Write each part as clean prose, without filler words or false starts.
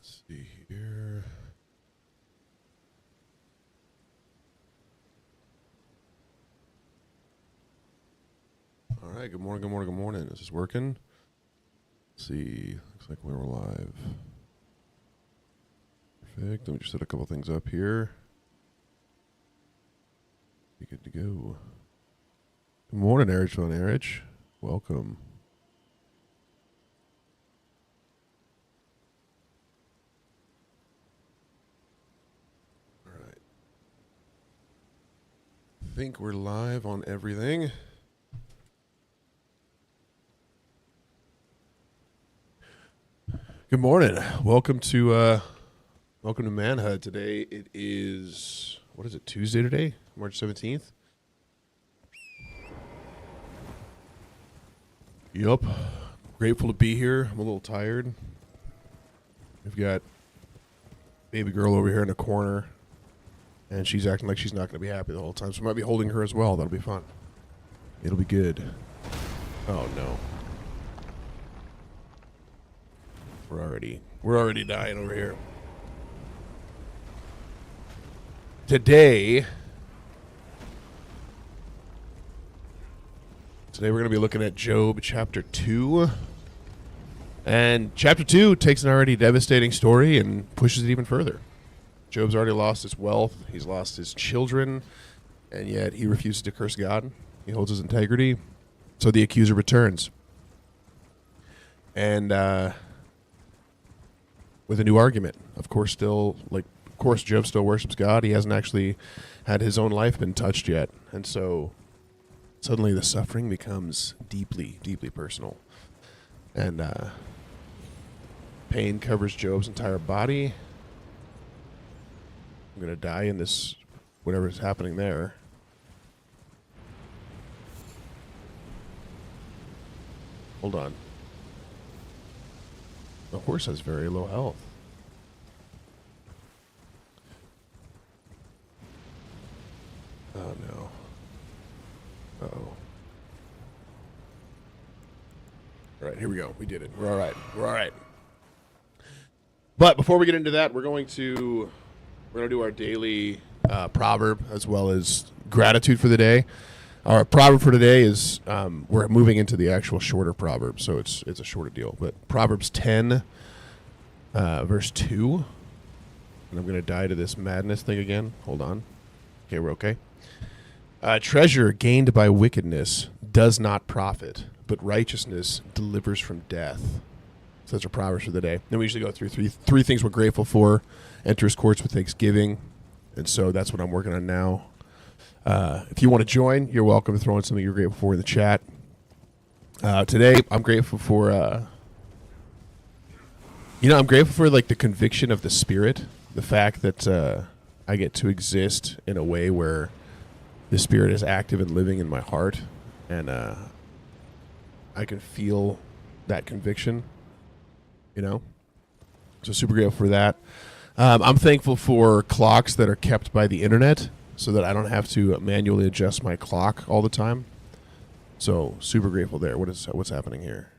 Let's see here. All right, good morning, good morning, good morning. Is this working? Let's see. Looks like we're live. Perfect. Let me just set a couple things up here. Be good to go. Good morning, Erich. Welcome. All right. I think we're live on everything. Good morning. Welcome to Manhood. Today it is, what is it, Tuesday today? March 17th? Yup. Grateful to be here. I'm a little tired. We've got baby girl over here in the corner, and she's acting like she's not going to be happy the whole time, so I might be holding her as well. That'll be fun. It'll be good. Oh, no. We're already dying over here. Today we're going to be looking at Job chapter 2. And chapter 2 takes an already devastating story and pushes it even further. Job's already lost his wealth, he's lost his children, and yet he refuses to curse God. He holds his integrity. So the accuser returns. And with a new argument. Of course, Job still worships God. He hasn't actually had his own life been touched yet. And so suddenly the suffering becomes deeply, deeply personal. And pain covers Job's entire body. I'm going to die in this, whatever is happening there. Hold on. The horse has very low health. Oh, no. Uh-oh. All right, here we go. We did it. We're all right. We're all right. But before we get into that, we're going to do our daily proverb as well as gratitude for the day. Our proverb for today is we're moving into the actual shorter proverb, so it's a shorter deal. But Proverbs 10, verse 2. And I'm going to die to this madness thing again. Hold on. Okay, we're okay. Treasure gained by wickedness does not profit, but righteousness delivers from death. So that's our Proverbs for the day. Then we usually go through three things we're grateful for. Enter his courts with thanksgiving. And so that's what I'm working on now. If you want to join, you're welcome to throw in something you're grateful for in the chat. Today, I'm grateful for, I'm grateful for like the conviction of the Spirit. The fact that I get to exist in a way where the Spirit is active and living in my heart. And I can feel that conviction, So super grateful for that. I'm thankful for clocks that are kept by the internet so that I don't have to manually adjust my clock all the time. So super grateful there. What's happening here?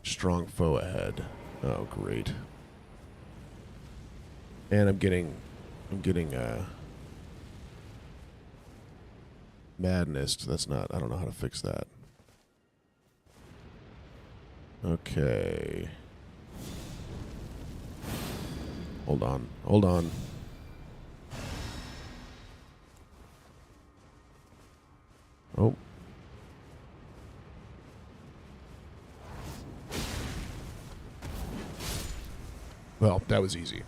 Strong foe ahead. Oh, great. And I'm getting madness. I don't know how to fix that. Okay. Hold on. Oh. Well, that was easy.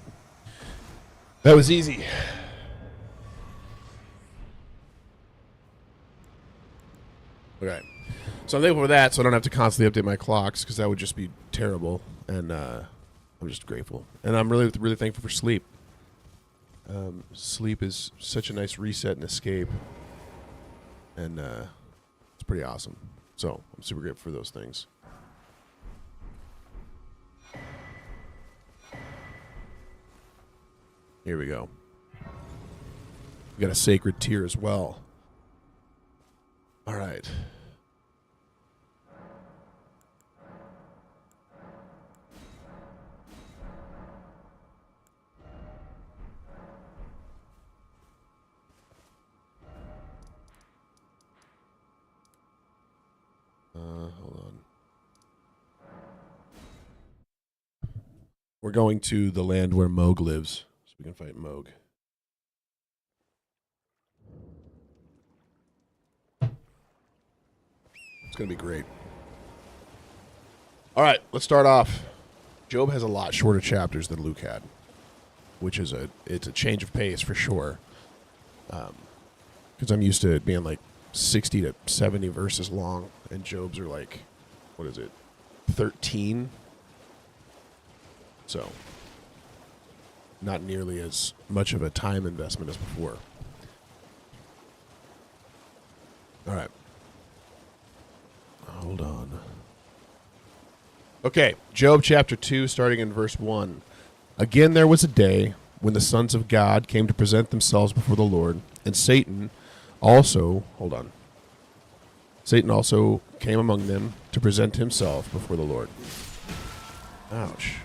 Okay. So I'm thankful for that, so I don't have to constantly update my clocks, because that would just be terrible. And I'm just grateful. And I'm really, really thankful for sleep. Sleep is such a nice reset and escape. And it's pretty awesome. So I'm super grateful for those things. Here we go. We got a sacred tear as well. All right. We're going to the land where Moog lives, so we can fight Moog. It's going to be great. All right, let's start off. Job has a lot shorter chapters than Luke had, which is it's a change of pace for sure. Because I'm used to it being like 60 to 70 verses long, and Job's are like, what is it, 13? So, not nearly as much of a time investment as before. All right. Hold on. Okay, Job chapter 2, starting in verse 1. Again, there was a day when the sons of God came to present themselves before the Lord, and Satan also came among them to present himself before the Lord. Ouch.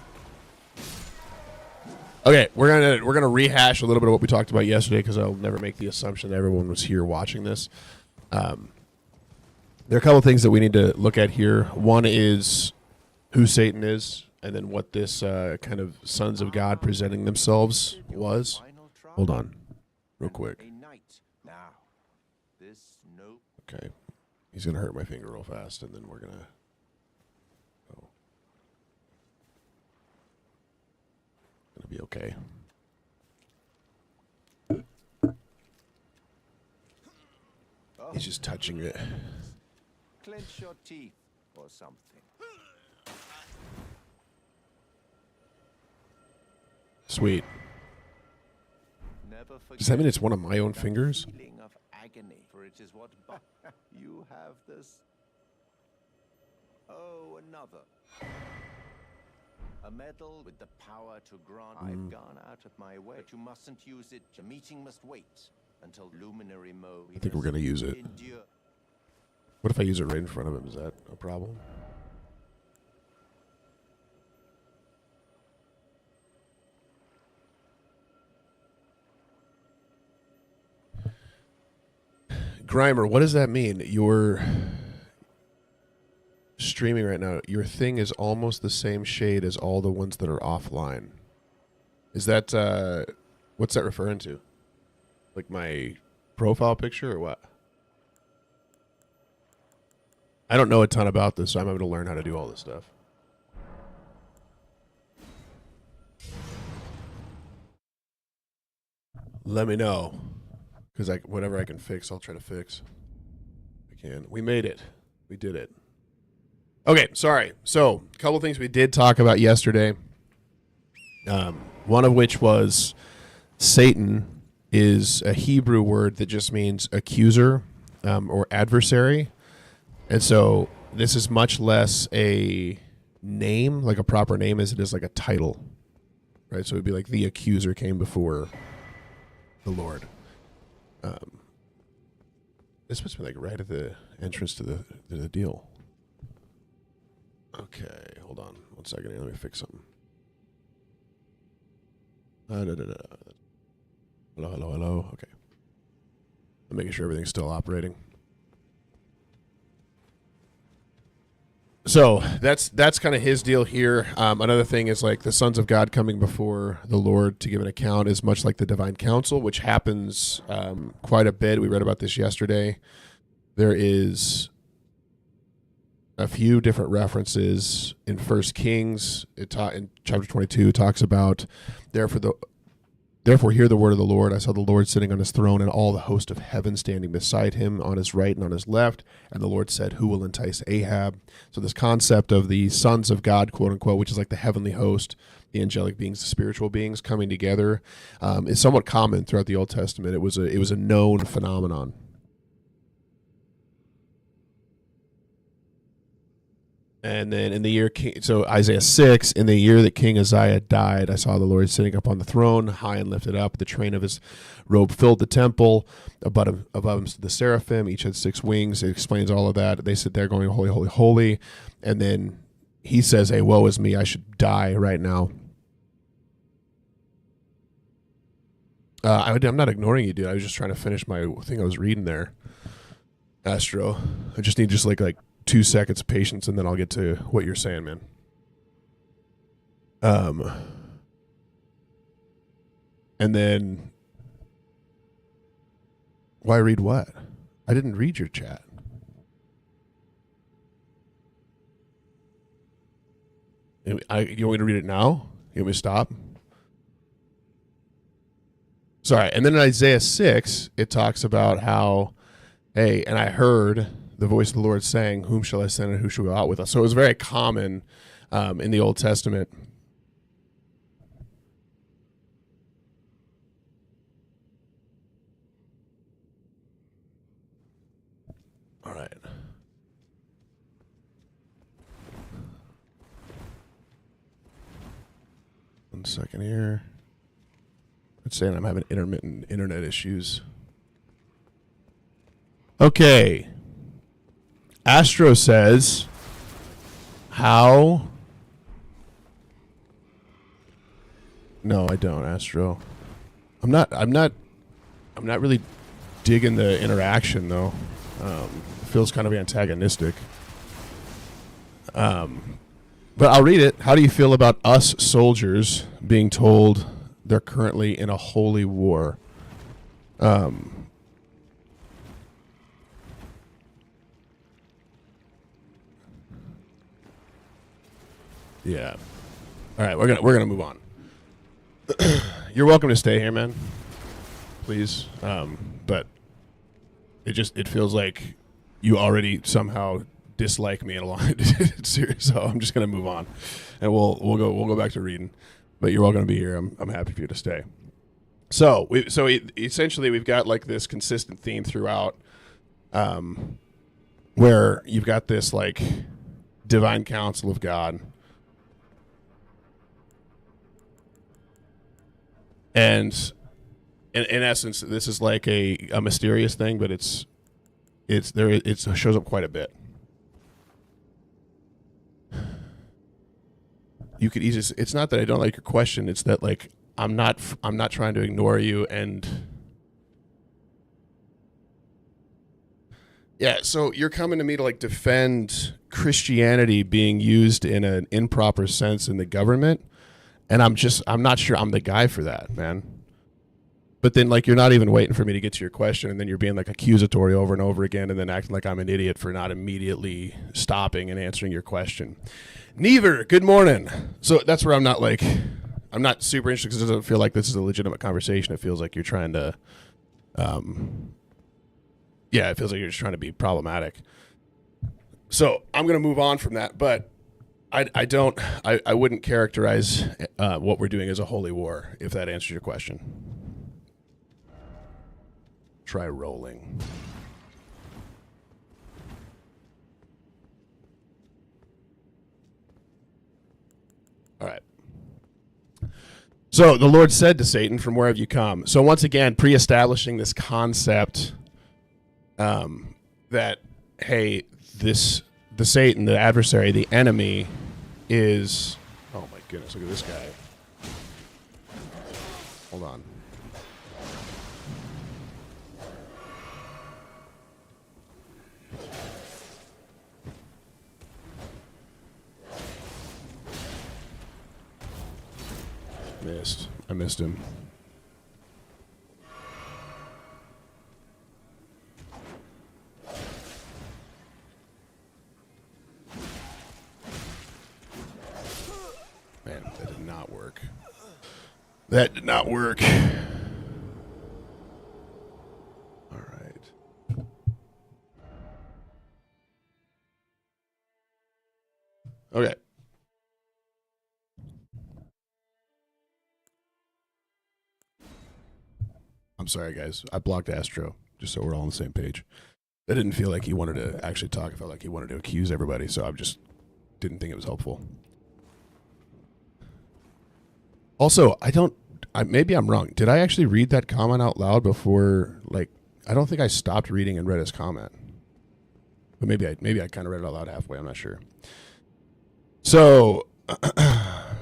Okay, we're gonna rehash a little bit of what we talked about yesterday, because I'll never make the assumption that everyone was here watching this. There are a couple of things that we need to look at here. One is who Satan is, and then what this kind of sons of God presenting themselves was. Hold on, real quick. Okay, he's gonna hurt my finger real fast, and then we're gonna. Oh. Gonna be okay. He's just touching it. Clench your teeth or something. Sweet. Never forget. Does that mean it's one of my own fingers? Feeling of agony, for it is what you have this. Oh, another. A medal with the power to grant. I've gone out of my way, but you mustn't use it. The meeting must wait until luminary mode. I think we're gonna use it. What if I use it right in front of him? Is that a problem? Grimer, what does that mean? You're streaming right now. Your thing is almost the same shade as all the ones that are offline. Is that, what's that referring to? Like my profile picture or what? I don't know a ton about this, so I'm having to learn how to do all this stuff. Let me know. Because whatever I can fix, I'll try to fix. I can. We made it. We did it. Okay, sorry. So, a couple things we did talk about yesterday. One of which was Satan is a Hebrew word that just means accuser or adversary. And so this is much less a name, like a proper name, as it is like a title. Right? So it would be like the accuser came before the Lord. This must be like right at the entrance to the deal. Okay, hold on 1 second here. Let me fix something. Hello. Okay. I'm making sure everything's still operating. So that's kind of his deal here. Another thing is like the sons of God coming before the Lord to give an account is much like the divine council, which happens quite a bit. We read about this yesterday. There is a few different references in 1 Kings. In chapter 22, it talks about Therefore hear the word of the Lord. I saw the Lord sitting on his throne and all the host of heaven standing beside him on his right and on his left. And the Lord said, who will entice Ahab? So this concept of the sons of God, quote unquote, which is like the heavenly host, the angelic beings, the spiritual beings coming together, is somewhat common throughout the Old Testament. It was a known phenomenon. And then in the year, so Isaiah 6, in the year that King Uzziah died, I saw the Lord sitting upon the throne, high and lifted up. The train of his robe filled the temple. Above him stood the seraphim. Each had 6 wings. It explains all of that. They sit there going, holy, holy, holy. And then he says, hey, woe is me. I should die right now. I'm not ignoring you, dude. I was just trying to finish my thing I was reading there. Astro. I just need like 2 seconds of patience, and then I'll get to what you're saying, man. And then, why read what? I didn't read your chat. You want me to read it now? You want me to stop? Sorry. And then in Isaiah 6, it talks about how, hey, and I heard the voice of the Lord saying, whom shall I send and who shall go out with us? So it was very common in the Old Testament. All right. One second here. It's saying I'm having intermittent internet issues. Okay. Astro says, how? No, I don't, Astro. I'm not really digging the interaction though. It feels kind of antagonistic. But I'll read it. How do you feel about us soldiers being told they're currently in a holy war? Yeah. All right, we're gonna move on. You're welcome to stay here, man. Please. But it feels like you already somehow dislike me in a lot series, so I'm just gonna move on, and we'll go back to reading. But you're all gonna be here. I'm happy for you to stay. So essentially we've got like this consistent theme throughout, where you've got this like divine counsel of God, and in essence, this is like a mysterious thing, but it shows up quite a bit. You could easily. It's not that I don't like your question. It's that like I'm not trying to ignore you, and yeah. So you're coming to me to like defend Christianity being used in an improper sense in the government, and I'm not sure I'm the guy for that, man. But then like you're not even waiting for me to get to your question, and then you're being like accusatory over and over again, and then acting like I'm an idiot for not immediately stopping and answering your question. Neither, good morning. So that's where I'm not super interested, because it doesn't feel like this is a legitimate conversation. It feels like you're trying to, it feels like you're just trying to be problematic. So I'm going to move on from that, but I wouldn't characterize what we're doing as a holy war, if that answers your question. Try rolling. All right. So the Lord said to Satan, from where have you come? So once again, pre-establishing this concept that, hey, the Satan, the adversary, the enemy is... Oh my goodness, look at this guy. Hold on. I missed him. Man, that did not work. That did not work. All right. Okay. I'm sorry, guys. I blocked Astro, just so we're all on the same page. That didn't feel like he wanted to actually talk. It felt like he wanted to accuse everybody, so I just didn't think it was helpful. Also, maybe I'm wrong. Did I actually read that comment out loud before? Like, I don't think I stopped reading and read his comment. But maybe I kind of read it out loud halfway. I'm not sure. So, oh,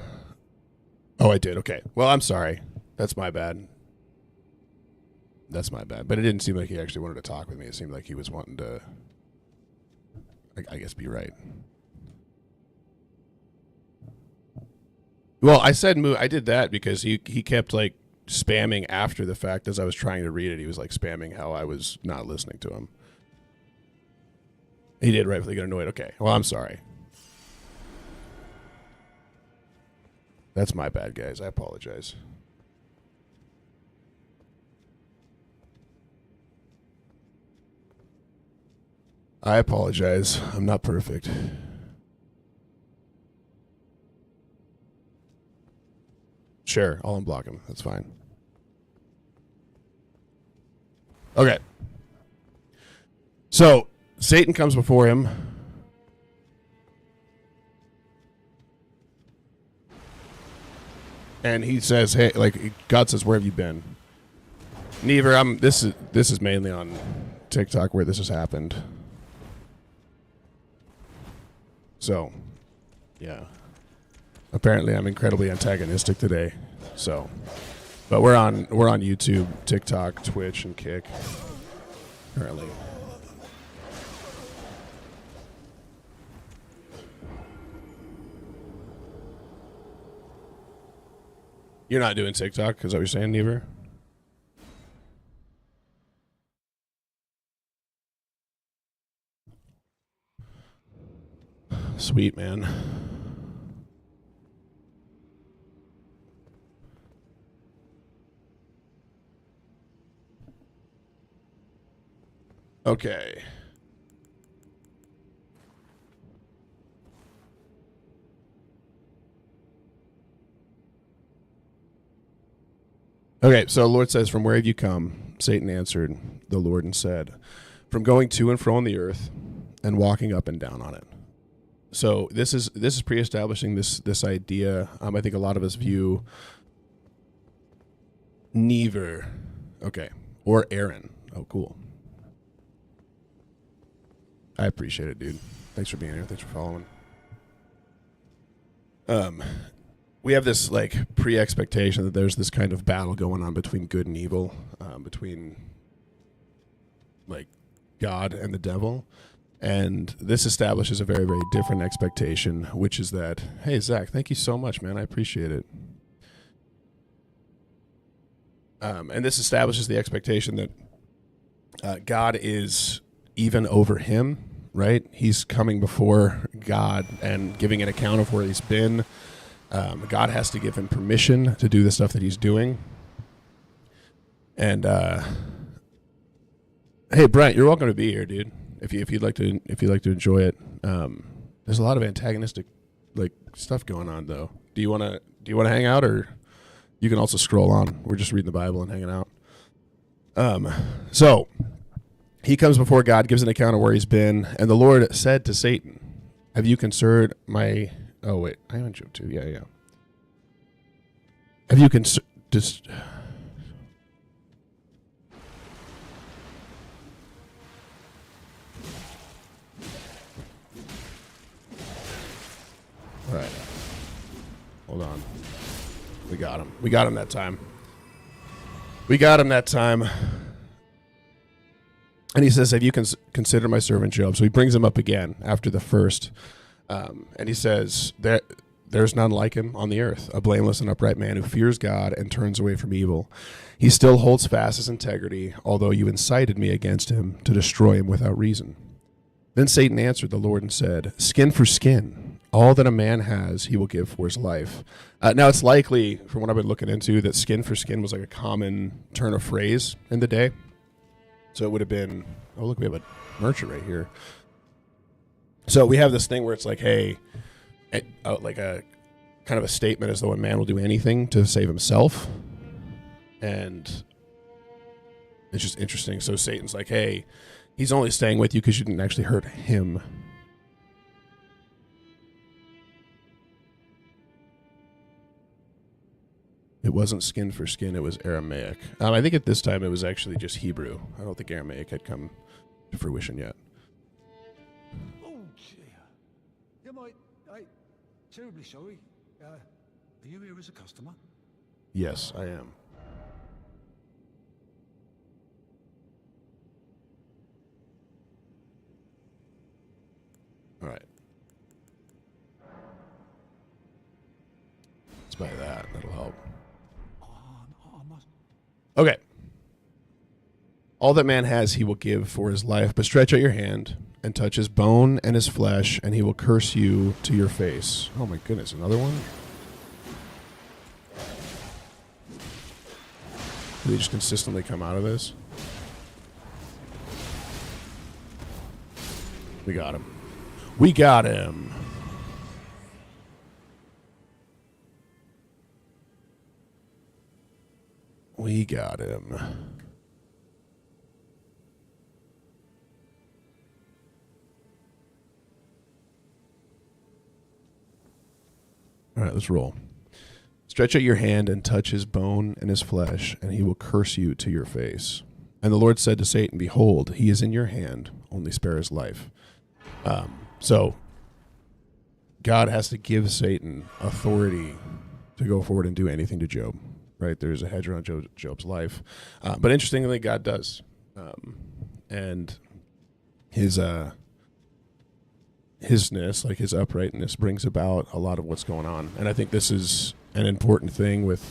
I did. Okay. Well, I'm sorry. That's my bad. That's my bad. But it didn't seem like he actually wanted to talk with me. It seemed like he was wanting to, I guess, be right. Well, I said move. I did that because he kept like spamming after the fact as I was trying to read it. He was like spamming how I was not listening to him. He did rightfully get annoyed. Okay. Well, I'm sorry. That's my bad, guys. I apologize. I apologize. I'm not perfect. Sure, I'll unblock him. That's fine. Okay. So, Satan comes before him. And he says, "Hey, like God says, where have you been?" Neither. This is mainly on TikTok where this has happened. So, yeah. Apparently, I'm incredibly antagonistic today. So, but we're on YouTube, TikTok, Twitch, and Kick. Currently. You're not doing TikTok, is that what you're saying, Never? Sweet, man. Okay. Okay, so the Lord says, "From where have you come?" Satan answered the Lord and said, "From going to and fro on the earth and walking up and down on it." So this is pre-establishing this idea. I think a lot of us view Never, okay, or Aaron. Oh, cool. I appreciate it, dude. Thanks for being here. Thanks for following. We have this like pre-expectation that there's this kind of battle going on between good and evil, between like God and the devil. And this establishes a very, very different expectation, which is that, hey, Zach, thank you so much, man. I appreciate it. And this establishes the expectation that God is even over him, right? He's coming before God and giving an account of where he's been. God has to give him permission to do the stuff that he's doing. And hey, Brent, you're welcome to be here, dude. If you'd like to enjoy it. There's a lot of antagonistic like stuff going on though. Do you wanna hang out, or you can also scroll on? We're just reading the Bible and hanging out. So he comes before God, gives an account of where he's been, and the Lord said to Satan, "Have you considered my?" Oh wait, I haven't jumped to. Yeah. Have you just? All right. Hold on. We got him. We got him that time. And he says, "Have you considered my servant Job?" So he brings him up again after the first. And he says, there's none like him on the earth, a blameless and upright man who fears God and turns away from evil. He still holds fast his integrity, although you incited me against him to destroy him without reason. Then Satan answered the Lord and said, "Skin for skin. All that a man has, he will give for his life." Now, it's likely, from what I've been looking into, that skin for skin was like a common turn of phrase in the day. So it would have been, oh, look, we have a merchant right here. So we have this thing where it's like, hey, like a kind of a statement as though a man will do anything to save himself. And it's just interesting. So Satan's like, hey, he's only staying with you because you didn't actually hurt him. It wasn't skin for skin. It was Aramaic. I think at this time it was actually just Hebrew. I don't think Aramaic had come to fruition yet. Oh, dear. I'm terribly sorry. Are you here as a customer? Yes, I am. All right. that'll help. I must. Okay. All that man has he will give for his life, but stretch out your hand and touch his bone and his flesh, and he will curse you to your face. Oh my goodness, another one? Do they just consistently come out of this? We got him. We got him. We got him. All right, let's roll. Stretch out your hand and touch his bone and his flesh, and he will curse you to your face. And the Lord said to Satan, behold, he is in your hand, only spare his life. So God has to give Satan authority to go forward and do anything to Job, right? There's a hedge around Job's life. But interestingly, God does. And hisness, like his uprightness, brings about a lot of what's going on. And I think this is an important thing with...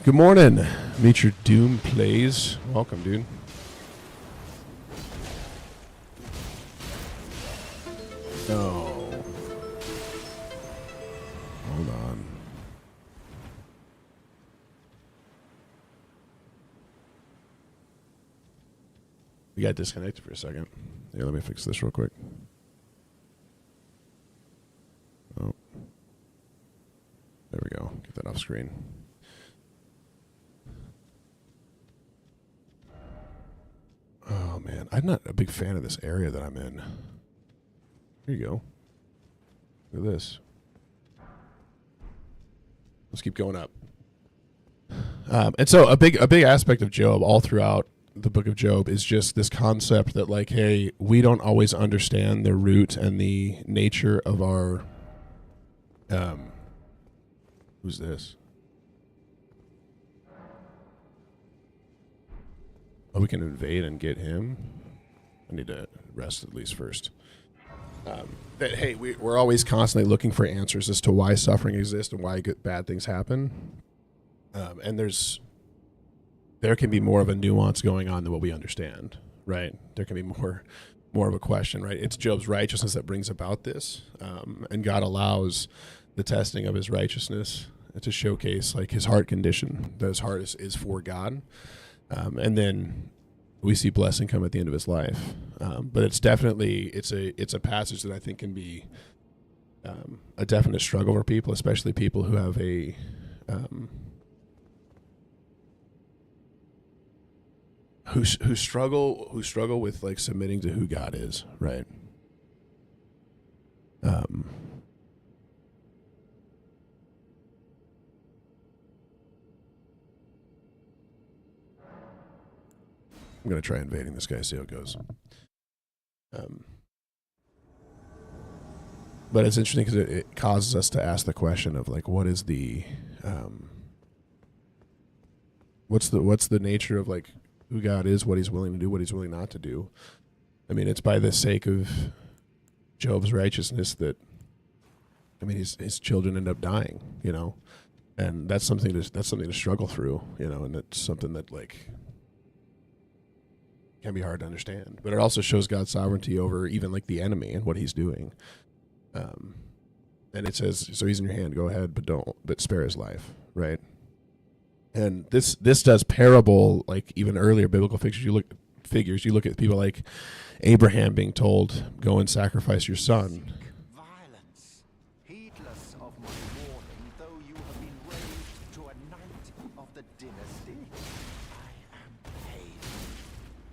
good morning. Meet your Doom Plays. Welcome, dude. No. Hold on. We got disconnected for a second. Here, let me fix this real quick. Oh. There we go. Get that off screen. Oh, man. I'm not a big fan of this area that I'm in. Here you go. Look at this. Let's keep going up. And so a big aspect of Job all throughout the book of Job is just this concept that, like, hey, we don't always understand the root and the nature of our... who's this? Oh, we can invade and get him? I need to rest at least first. That, hey, we're always constantly looking for answers as to why suffering exists and why bad things happen. And there can be more of a nuance going on than what we understand, right? There can be more of a question, right? It's Job's righteousness that brings about this. And God allows the testing of his righteousness to showcase, like, his heart condition, that his heart is for God. And then we see blessing come at the end of his life. But it's definitely, it's a passage that I think can be a definite struggle for people, especially people who have who struggle with, like, submitting to who God is, right? I'm going to try invading this guy, see how it goes. But it's interesting because it causes us to ask the question of, like, what is the, what's the nature of, like, who God is, what he's willing to do, what he's willing not to do. I mean, it's by the sake of Job's righteousness that, I mean, his children end up dying, you know, and that's something to struggle through, you know, and it's something that, like, can be hard to understand. But it also shows God's sovereignty over even, like, the enemy and what he's doing. And it says, so he's in your hand, go ahead, but spare his life, right? And this does parable, like, even earlier biblical figures. You look at people like Abraham being told, go and sacrifice your son. Violence, heedless of my warning, though you have been raised to a knight of the dynasty, I am paid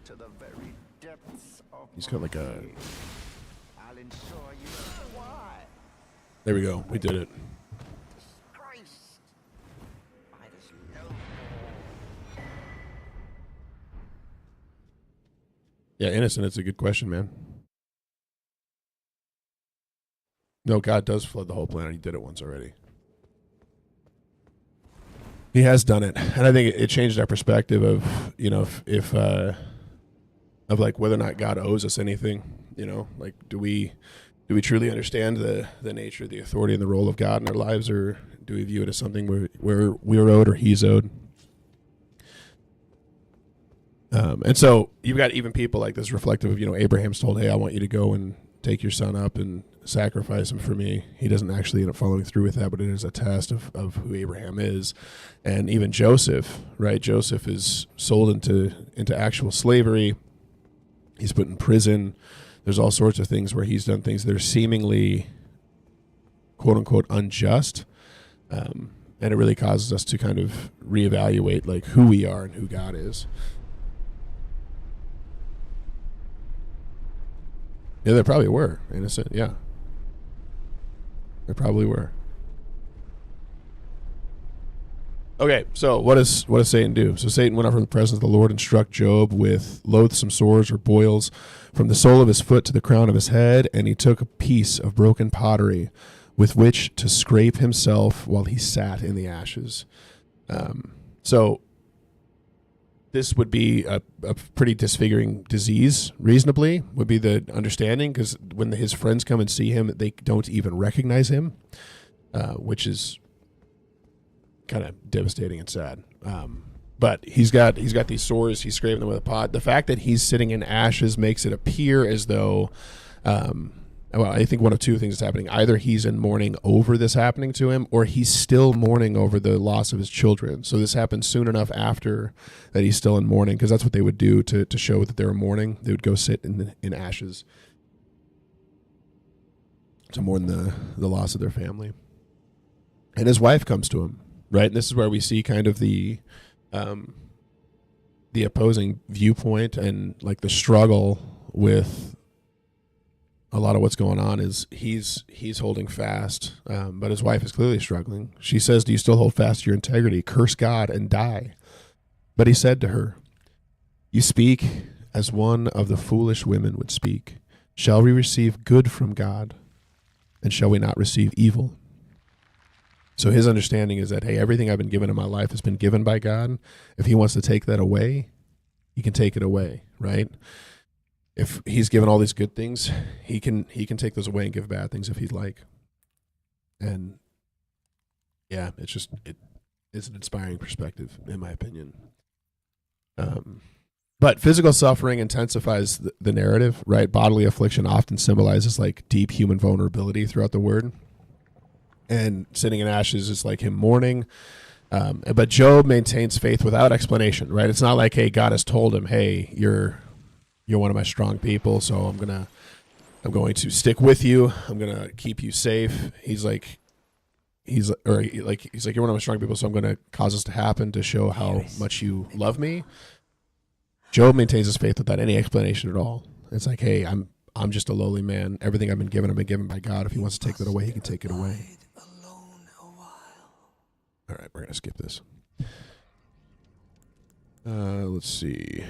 to the very depths of He's got like a... I'll ensure you why. There we go. We did it. Christ. I just know. Yeah, innocent. It's a good question, man. No, God does flood the whole planet. He did it once already. He has done it. And I think it changed our perspective of, you know, if of, like, whether or not God owes us anything, you know, like, do we Do we truly understand the nature, the authority, and the role of God in our lives, or do we view it as something where we're owed or he's owed? And so you've got even people like this reflective of, Abraham's told, hey, I want you to go and take your son up and sacrifice him for me. He doesn't actually end up following through with that, but it is a test of who Abraham is. And even Joseph, right? Joseph is sold into actual slavery. He's put in prison. There's all sorts of things where he's done things that are seemingly, quote unquote, unjust. And it really causes us to kind of reevaluate like who we are and who God is. Yeah, they probably were innocent. Yeah, they probably were. Okay, so what does Satan do? So Satan went up from the presence of the Lord and struck Job with loathsome sores or boils from the sole of his foot to the crown of his head, and he took a piece of broken pottery with which to scrape himself while he sat in the ashes. So this would be a pretty disfiguring disease, reasonably, would be the understanding, because when his friends come and see him, they don't even recognize him, which is kind of devastating and sad. But he's got these sores. He's scraping them with a pot. The fact that he's sitting in ashes makes it appear as though, I think one of two things is happening. Either he's in mourning over this happening to him, or he's still mourning over the loss of his children. So this happens soon enough after that he's still in mourning, because that's what they would do to show that they were mourning. They would go sit in ashes to mourn the loss of their family. And his wife comes to him, right? And this is where we see kind of the opposing viewpoint and like the struggle with a lot of what's going on. Is he's holding fast, but his wife is clearly struggling. She says, "Do you still hold fast to your integrity? Curse God and die." But he said to her, "You speak as one of the foolish women would speak. Shall we receive good from God, and shall we not receive evil?" So his understanding is that, hey, everything I've been given in my life has been given by God. If he wants to take that away, he can take it away, right? If he's given all these good things, he can take those away and give bad things if he'd like. And yeah, it's an inspiring perspective, in my opinion. But physical suffering intensifies the narrative, right? Bodily affliction often symbolizes like deep human vulnerability throughout the word. And sitting in ashes is like him mourning. But Job maintains faith without explanation, right? It's not like, hey, God has told him, hey, you're one of my strong people, so I'm going to stick with you. I'm going to keep you safe. He's like, you're one of my strong people, so I'm going to cause this to happen to show how much you love me. Job maintains his faith without any explanation at all. It's like, hey, I'm just a lowly man. Everything I've been given by God. If he wants to take that away, he can take it away. All right, we're going to skip this. Let's see.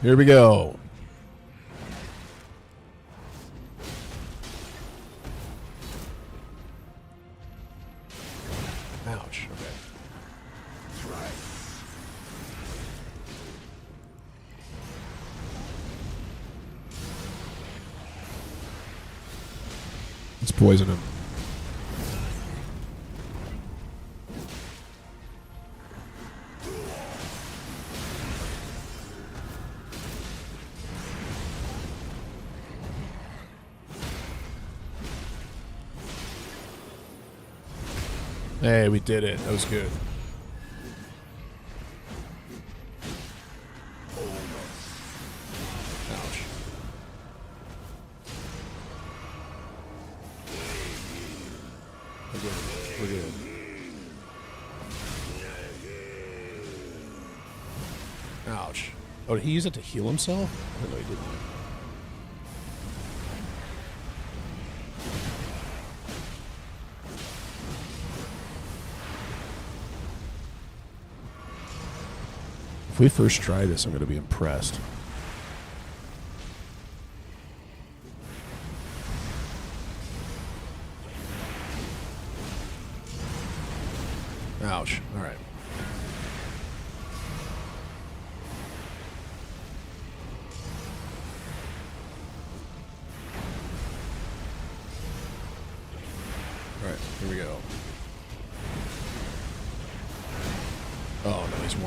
Here we go. Ouch. Okay. Let's poison him. Hey, we did it. That was good. Ouch. We're good. Ouch. Oh, did he use it to heal himself? I didn't know he did that. If we first try this, I'm going to be impressed.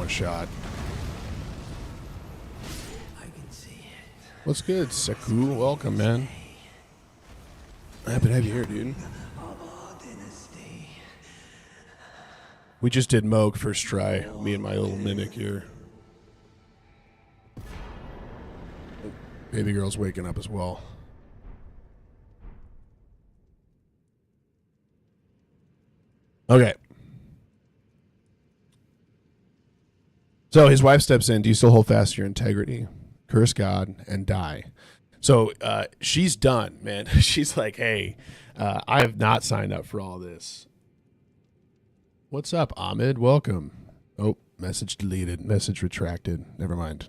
one shot. I can see it. What's good, Saku? Welcome, man. Happy to have you here, dude. We just did Moog first try. Me and my little mimic here. Baby girl's waking up as well. Okay. So his wife steps in. Do you still hold fast to your integrity? Curse God and die. So she's done, man. She's like, hey, I have not signed up for all this. What's up, Ahmed? Welcome. Oh, message deleted. Message retracted. Never mind.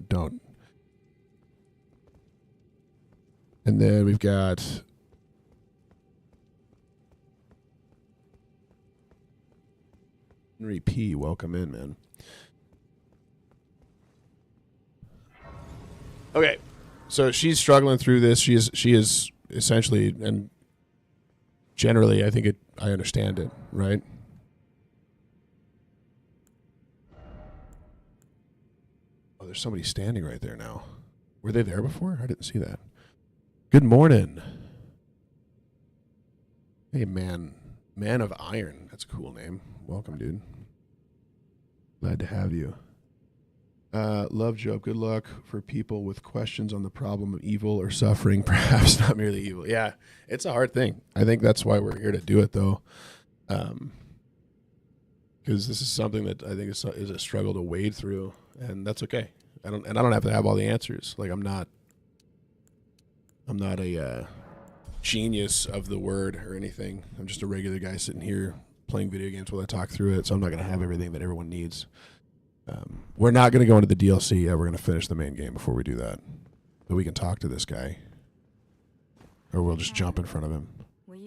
Don't. And then we've got... Henry P. Welcome in, man. Okay. So she's struggling through this. She is essentially, and generally, I understand it, right? Oh, there's somebody standing right there now. Were they there before? I didn't see that. Good morning. Hey, man of Iron. That's a cool name. Welcome, dude. Glad to have you. Love Job. Good luck for people with questions on the problem of evil or suffering, perhaps not merely evil. Yeah, it's a hard thing. I think that's why we're here to do it, though, because this is something that I think is a struggle to wade through, and that's okay. I don't have to have all the answers. Like I'm not a genius of the word or anything. I'm just a regular guy sitting here playing video games while I talk through it. So I'm not going to have everything that everyone needs. We're not going to go into the DLC yet. We're going to finish the main game before we do that. So we can talk to this guy. Or we'll just jump in front of him.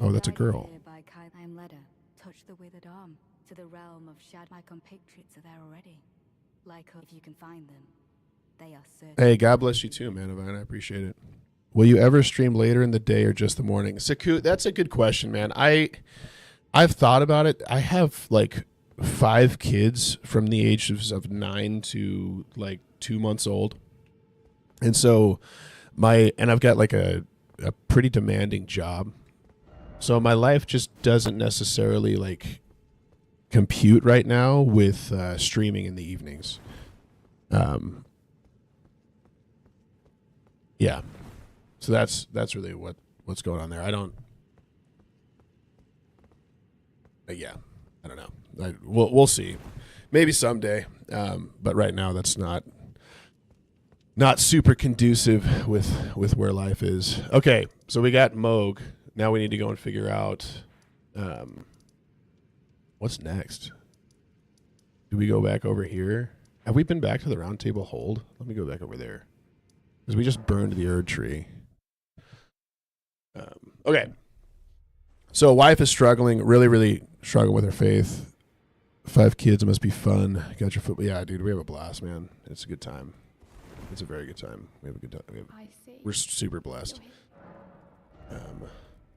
Oh, that's a girl. I am Leda. Touch the withered arm to the realm of shadow. My compatriots are there already. Like if you can find them, they are certain. Hey, God bless you too, man. I appreciate it. Will you ever stream later in the day or just the morning? Saku, that's a good question, man. I've thought about it. I have like 5 kids from the ages of 9 to like 2 months old. And so I've got like a pretty demanding job. So my life just doesn't necessarily like compute right now with streaming in the evenings. Yeah. So that's really what's going on there. I don't know. We'll see. Maybe someday. But right now that's not super conducive with where life is. Okay, so we got Moog. Now we need to go and figure out what's next. Do we go back over here? Have we been back to the round table hold? Let me go back over there. Because we just burned the Erd tree. Okay. So wife is struggling, really struggling with her faith. 5 kids, it must be fun. Got your foot. Yeah, dude, we have a blast, man. It's a good time. It's a very good time. We have a good time. We're super blessed.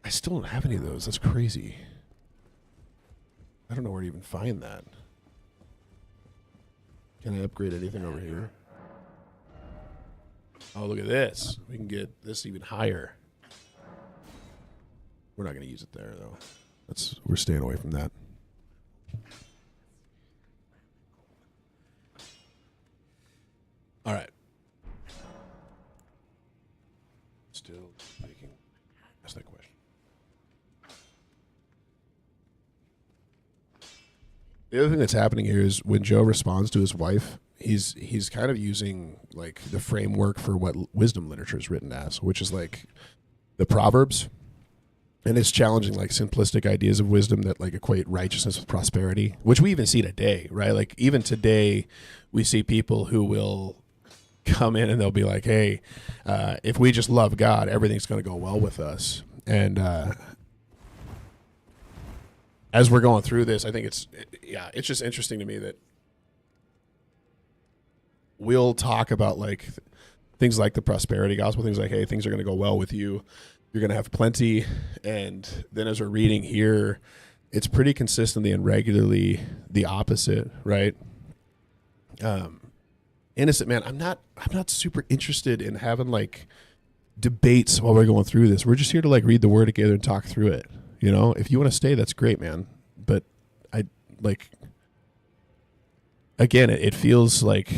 I still don't have any of those. That's crazy. I don't know where to even find that. Can I upgrade anything over here? Oh, look at this. We can get this even higher. We're not going to use it there, though. We're staying away from that. All right. Still making. Ask that question. The other thing that's happening here is when Joe responds to his wife, he's kind of using like the framework for what wisdom literature is written as, which is like the Proverbs. And it's challenging like simplistic ideas of wisdom that like equate righteousness with prosperity, which we even see today, right? Like even today we see people who will come in and they'll be like, hey, if we just love God, everything's going to go well with us. And as we're going through this, I think it's just interesting to me that we'll talk about like things like the prosperity gospel, things like, hey, things are going to go well with you. You're going to have plenty. And then as we're reading here, it's pretty consistently and regularly the opposite, right? innocent man. I'm not super interested in having like debates while we're going through this. We're just here to like read the word together and talk through it. You know, if you want to stay, that's great, man. But I like, again, it feels like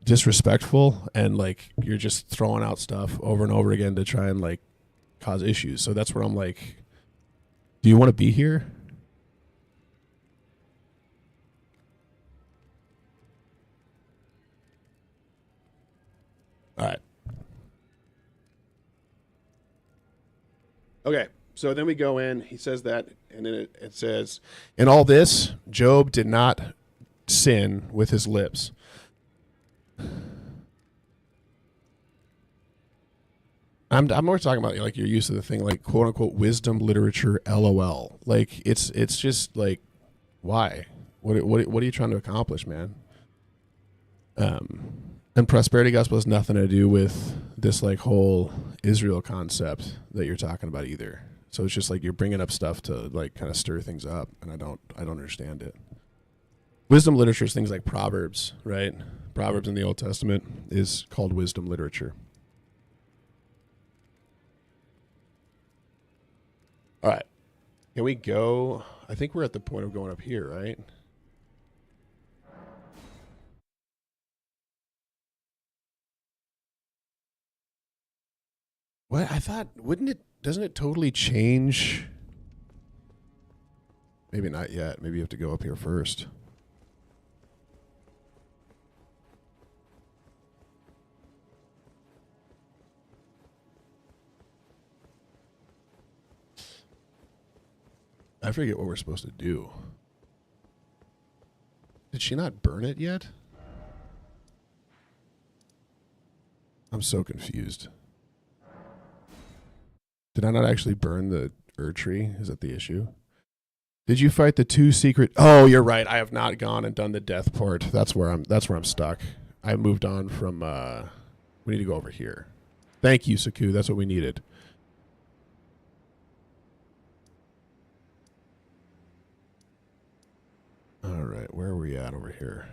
disrespectful and like you're just throwing out stuff over and over again to try and like cause issues. So that's where I'm like, do you want to be here? All right. Okay. So then we go in. He says that, and then it says, in all this, Job did not sin with his lips. I'm more talking about like your use of the thing, like quote unquote wisdom literature, LOL. Like it's just like, why? What are you trying to accomplish, man? And prosperity gospel has nothing to do with this like whole Israel concept that you're talking about either. So it's just like you're bringing up stuff to like kind of stir things up, and I don't understand it. Wisdom literature is things like Proverbs, right? Proverbs in the Old Testament is called wisdom literature. All right. Can we go? I think we're at the point of going up here, right? What? I thought, doesn't it totally change? Maybe not yet. Maybe you have to go up here first. I forget what we're supposed to do. Did she not burn it yet? I'm so confused. Did I not actually burn the tree? Is that the issue? Did you fight the two secret? Oh, you're right. I have not gone and done the death part. That's where I'm stuck. I moved on from we need to go over here. Thank you, Saku. That's what we needed. All right, where are we at over here?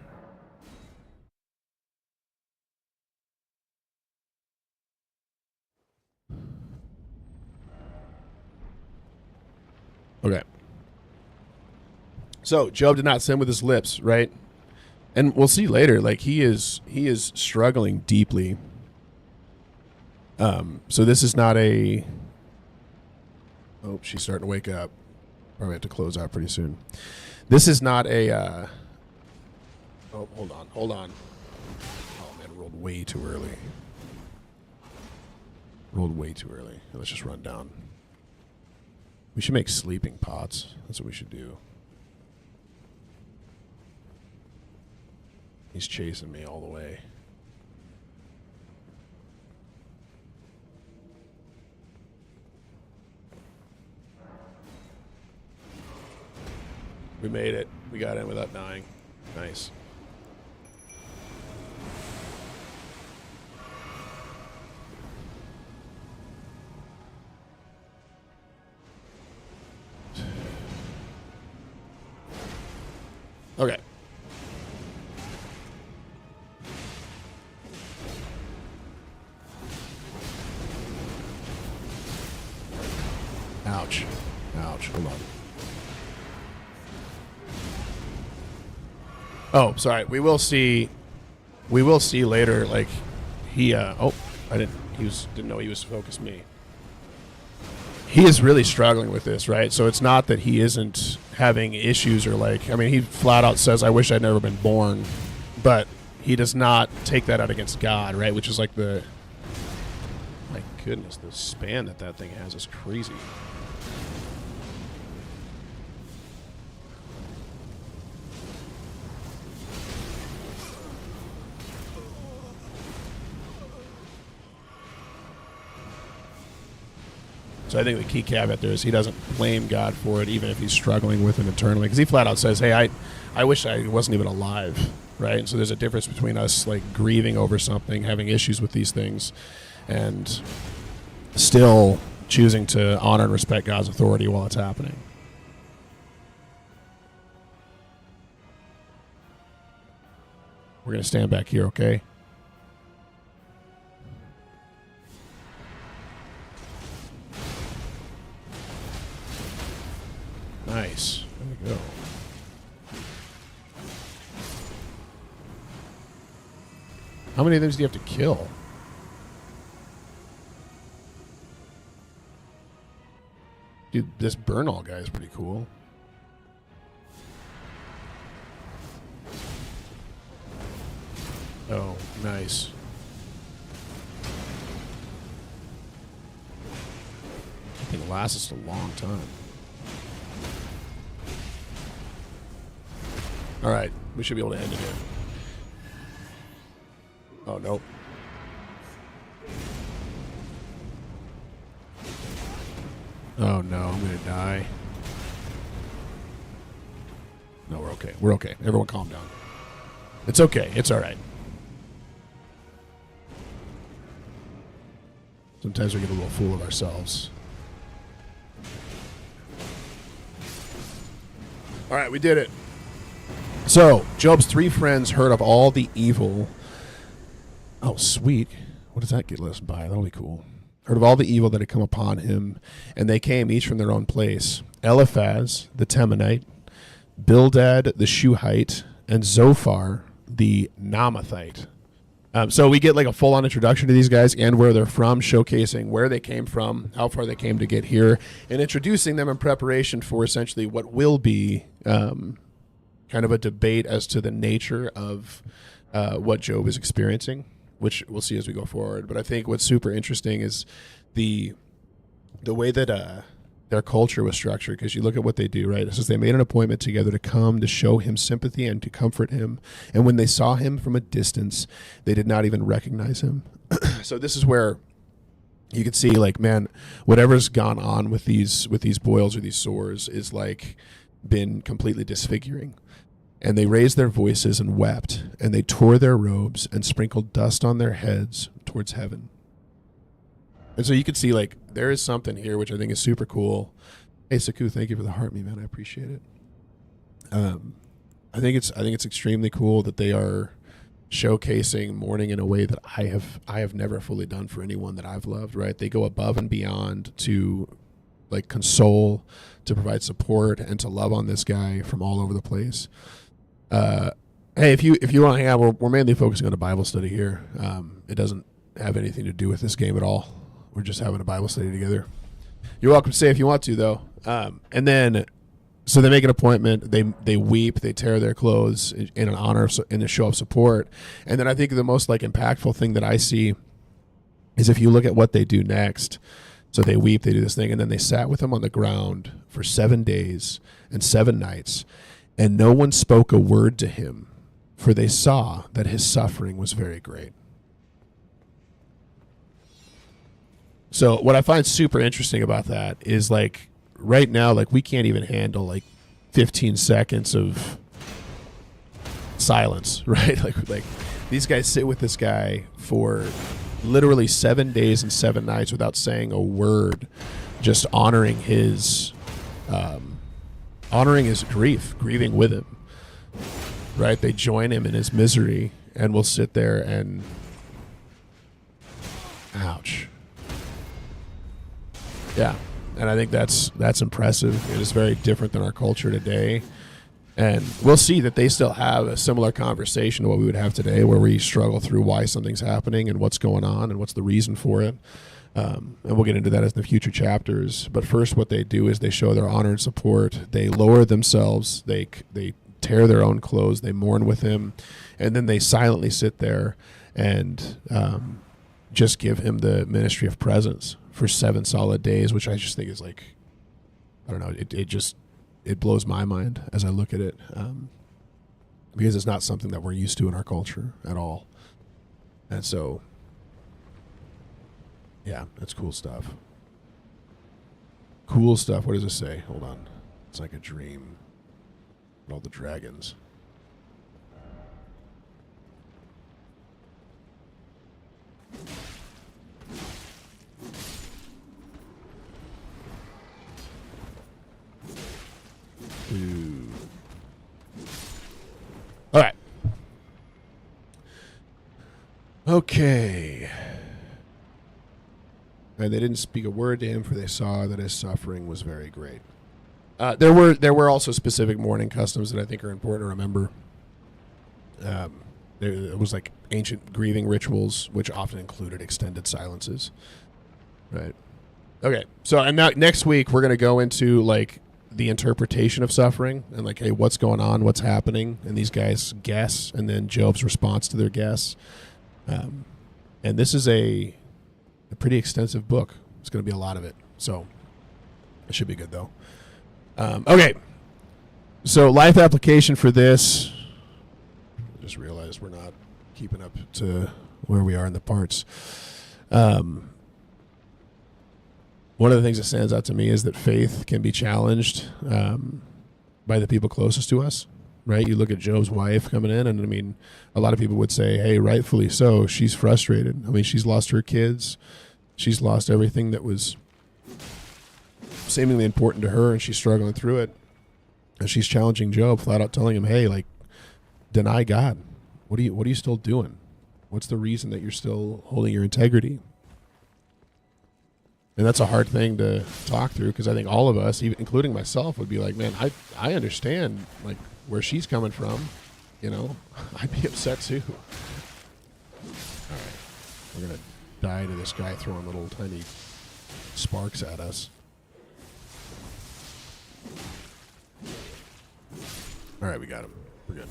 Okay. So Job did not sin with his lips, right? And we'll see later. Like he is struggling deeply. So this is not a. Oh, she's starting to wake up. Probably have to close out pretty soon. This is not a. Oh, hold on. Oh man, rolled way too early. Let's just run down. We should make sleeping pots. That's what we should do. He's chasing me all the way. We made it. We got in without dying. Nice. Okay. Ouch. Hold on. Oh, sorry. We will see later. Like he. Oh, I didn't know he was focused me. He is really struggling with this, right? So it's not that he isn't having issues or like. I mean, he flat out says, "I wish I'd never been born," but he does not take that out against God, right? Which is like the. My goodness, the span that thing has is crazy. So I think the key caveat there is he doesn't blame God for it, even if he's struggling with it internally. Because he flat out says, hey, I wish I wasn't even alive, right? And so there's a difference between us like grieving over something, having issues with these things, and still choosing to honor and respect God's authority while it's happening. We're going to stand back here, okay? Nice. There we go. How many of those do you have to kill? Dude, this burn all guy is pretty cool. Oh, nice. I think it lasts us a long time. All right, we should be able to end it here. Oh, nope. Oh, no, I'm going to die. No, we're okay. We're okay. Everyone calm down. It's okay. It's all right. Sometimes we get a little fool of ourselves. All right, we did it. So, Job's 3 friends heard of all the evil. Oh, sweet. What does that get us by? That'll be cool. Heard of all the evil that had come upon him, and they came each from their own place. Eliphaz, the Temanite, Bildad, the Shuhite, and Zophar, the Naamathite. So we get like a full-on introduction to these guys and where they're from, showcasing where they came from, how far they came to get here, and introducing them in preparation for essentially what will be kind of a debate as to the nature of what Job is experiencing, which we'll see as we go forward. But I think what's super interesting is the way that their culture was structured, because you look at what they do, right? It says they made an appointment together to come to show him sympathy and to comfort him. And when they saw him from a distance, they did not even recognize him. So this is where you can see, like, man, whatever's gone on with these boils or these sores is like been completely disfiguring. And they raised their voices and wept, and they tore their robes and sprinkled dust on their heads towards heaven. And so you can see, like, there is something here which I think is super cool. Hey, Saku, thank you for the heart me, man. I appreciate it. I think it's extremely cool that they are showcasing mourning in a way that I have never fully done for anyone that I've loved, right? They go above and beyond to, like, console, to provide support, and to love on this guy from all over the place. Hey, if you want to hang out, we're mainly focusing on a Bible study here. It doesn't have anything to do with this game at all. We're just having a Bible study together. You're welcome to stay if you want to, though. And then, so they make an appointment. They weep. They tear their clothes in an honor, in a show of support. And then I think the most, like, impactful thing that I see is if you look at what they do next. So they weep. They do this thing, and then they sat with him on the ground for 7 days and 7 nights, and no one spoke a word to him, for they saw that his suffering was very great. So what I find super interesting about that is, like, right now, like, we can't even handle, like, 15 seconds of silence, right? Like these guys sit with this guy for literally 7 days and 7 nights without saying a word, just honoring his grief, grieving with him, right? They join him in his misery and will sit there and, ouch. Yeah, and I think that's impressive. It is very different than our culture today. And we'll see that they still have a similar conversation to what we would have today, where we struggle through why something's happening and what's going on and what's the reason for it. And we'll get into that in the future chapters. But first, what they do is they show their honor and support. They lower themselves. They tear their own clothes. They mourn with him. And then they silently sit there and just give him the ministry of presence for 7 solid days, which I just think is, like, I don't know, it blows my mind as I look at it, because it's not something that we're used to in our culture at all. And so, yeah, that's cool stuff. Cool stuff. What does it say? Hold on. It's like a dream. All the dragons. Ooh. All right. Okay. And they didn't speak a word to him, for they saw that his suffering was very great. There were also specific mourning customs that I think are important to remember. There was like ancient grieving rituals, which often included extended silences. Right. Okay. So, and now next week we're going to go into like the interpretation of suffering and like, hey, what's going on, what's happening, and these guys guess, and then Job's response to their guess. And this is a pretty extensive book. It's going to be a lot of it, so it should be good though. Okay. So life application for this. I just realized we're not keeping up to where we are in the parts. One of the things that stands out to me is that faith can be challenged by the people closest to us, right? You look at Job's wife coming in, and I mean, a lot of people would say, hey, rightfully so, she's frustrated. I mean, she's lost her kids. She's lost everything that was seemingly important to her, and she's struggling through it. And she's challenging Job, flat out telling him, hey, like, deny God. What are you still doing? What's the reason that you're still holding your integrity? And that's a hard thing to talk through, because I think all of us, even including myself, would be like, man, I understand like where she's coming from. You know, I'd be upset too. All right, we're gonna die to this guy throwing little tiny sparks at us. All right, we got him. We're good.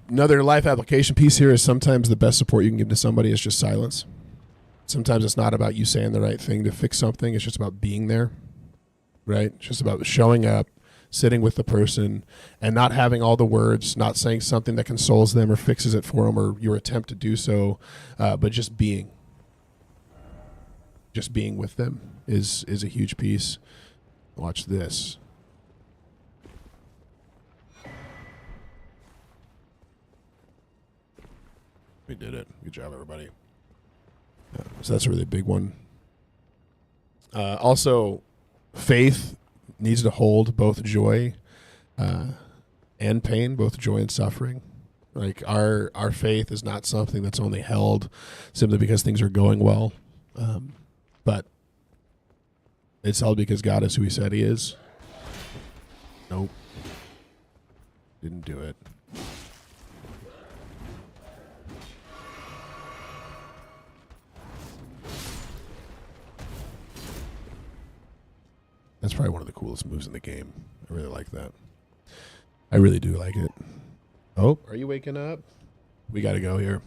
Another life application piece here is sometimes the best support you can give to somebody is just silence. Sometimes it's not about you saying the right thing to fix something. It's just about being there, right? It's just about showing up, sitting with the person, and not having all the words, not saying something that consoles them or fixes it for them or your attempt to do so, but just being. Just being with them is a huge piece. Watch this. We did it. Good job, everybody. So that's a really big one. Also, faith needs to hold both joy and pain, both joy and suffering. Like our faith is not something that's only held simply because things are going well, but it's held because God is who He said He is. Nope, didn't do it. That's probably one of the coolest moves in the game. I really like that. I really do like it. Oh, are you waking up? We got to go here.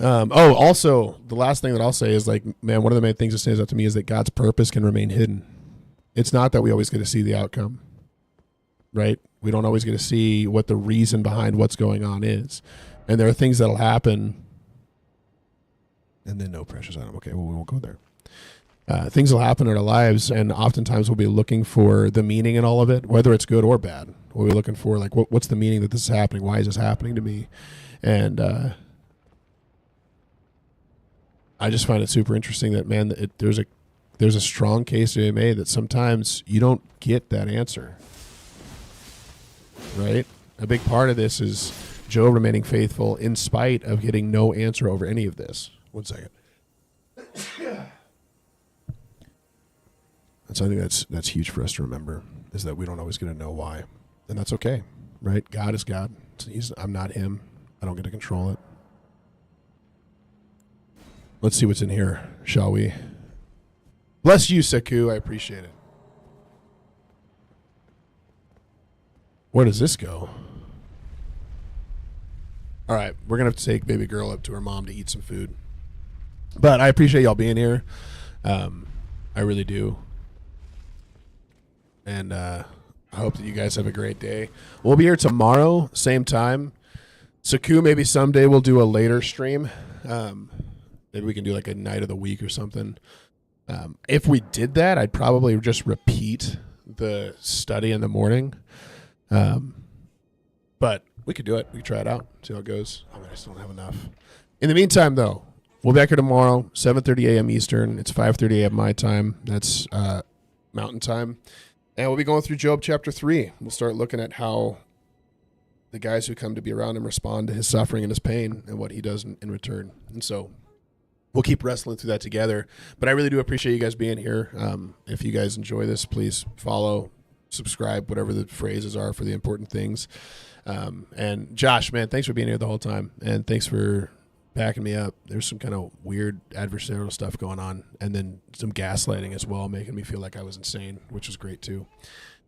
Also, the last thing that I'll say is like, man, one of the main things that stands out to me is that God's purpose can remain hidden. It's not that we always get to see the outcome, right? We don't always get to see what the reason behind what's going on is. And there are things that'll happen. And then no precious item. Okay, well, we won't go there. Things will happen in our lives, and oftentimes we'll be looking for the meaning in all of it, whether it's good or bad. We'll be looking for, like, what's the meaning that this is happening? Why is this happening to me? And I just find it super interesting that, man, there's a strong case to be made that sometimes you don't get that answer, right? A big part of this is Job remaining faithful in spite of getting no answer over any of this. 1 second. And so I think that's huge for us to remember, is that we don't always get to know why. And that's okay, right? God is God. I'm not Him. I don't get to control it. Let's see what's in here, shall we? Bless you, Saku. I appreciate it. Where does this go? All right, we're going to have to take baby girl up to her mom to eat some food. But I appreciate y'all being here. I really do. And I hope that you guys have a great day. We'll be here tomorrow, same time. Saku, maybe someday we'll do a later stream. Maybe we can do like a night of the week or something. If we did that, I'd probably just repeat the study in the morning. But we could do it. We could try it out, see how it goes. I mean, I still don't have enough. In the meantime, though, we'll be back here tomorrow, 7:30 a.m. Eastern. It's 5:30 a.m. my time. That's Mountain Time. And we'll be going through Job chapter 3. We'll start looking at how the guys who come to be around him respond to his suffering and his pain and what he does in return. And so we'll keep wrestling through that together. But I really do appreciate you guys being here. If you guys enjoy this, please follow, subscribe, whatever the phrases are for the important things. And Josh, man, thanks for being here the whole time. And thanks for backing me up. There's some kind of weird adversarial stuff going on. And then some gaslighting as well, making me feel like I was insane, which was great too.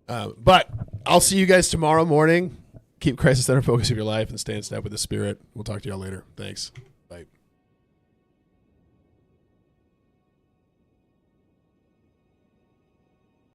But I'll see you guys tomorrow morning. Keep Christ the center focus of your life and stay in step with the Spirit. We'll talk to y'all later. Thanks.